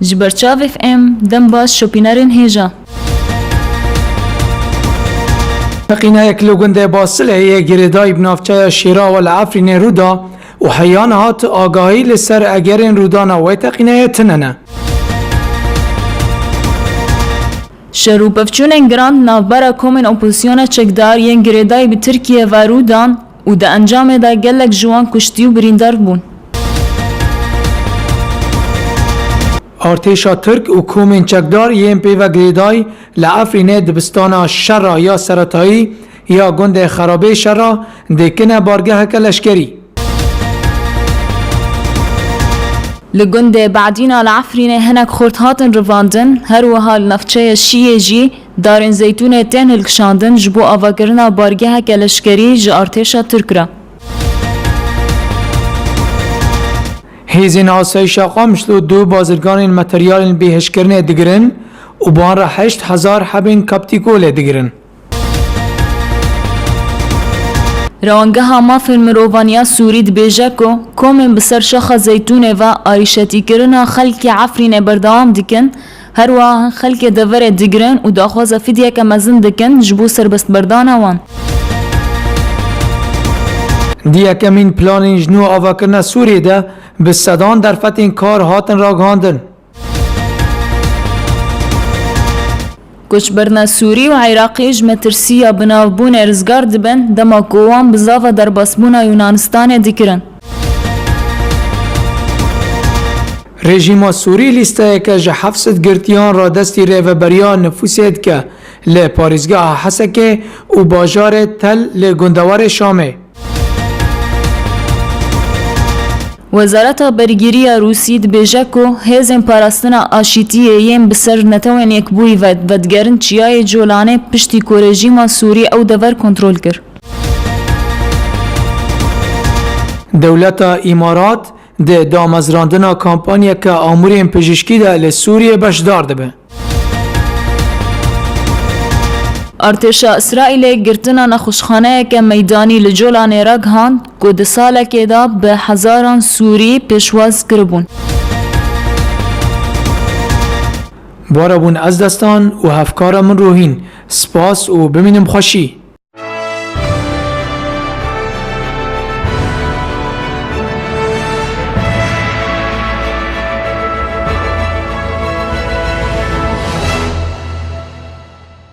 جبرچاو اف ام دم باز شوپینرین هیجا تقینه یک لوگنده باسله یک گریدای بنافچه شیرا و العفرین رودا و حیان هات آگاهی لسر اگرین رودانا و تقینه تننه شروع بفچون گراند نافبرا کومن اپوزیسیون چکدار ین گریدای به ترکیه و رودان و ده انجام دا گلک جوان کشتی و بریندار بون. ارتشا ترک و کومن چکدار ین پی و گریدای لعفرین دبستانا شرا یا سرطایی یا گنده خرابه شرا دکنه بارگه کلشکری. لگنده بعدینا العفرینه هنک خورد هاتن رواندن هر وحال نفچه شیه جی دارن زیتون تن هلکشاندن جبو آواگرنا بارگه کلشکری جا ارتشا ترک را. هیزین آسایشا قامشلو دو بازرگان متریال بیهشکرنه دگرن و بان را 8000 حبین کپتیکول دگرن. روانگه ها فیلم روانیا سوری دبیجه کو کومن بسر شخص زیتونه و آریشتی کرنا خلک عفرین بردوام دکن هر واه خلک دور دگرن و داخواز فیدیه که مزن دکن جبو سربست بردانه وان. دیه کمین پلان جنو آواکرنا سوری ده به صدان در فتین کار هاتن را گاندن. کچ برنا سوری و عراقی مترسیا بناوبون ارزگار دبن دما کوان بزاف در باسبونا یونانستان دکرن. رژیم سوری لیسته که جه 700 گرتیان را دستی ریوبریان نفوسید که لی پاریزگاه حسکه و باجار تل لی گندوار شامه. وزارت برگیری روسی دبیجه کو هزم پاراستنا آشیتیه یم بسر نتوان یک بوی ودگرن چیای جولانه پشتی کو رژیم سوری او دور کنترل کر. دولت امارات ده دامزراندنا کامپانیا که آموری پزشکی ده لسوریه بشدار دبه. ارتشا اسرائیل گرتنا نخوشخانه که میدانی لجولان رگهاند که ده ساله که دا به هزاران سوری پیشواز کربون. باربون از دستان و هفکار من روحین سپاس و ببینم خوشی.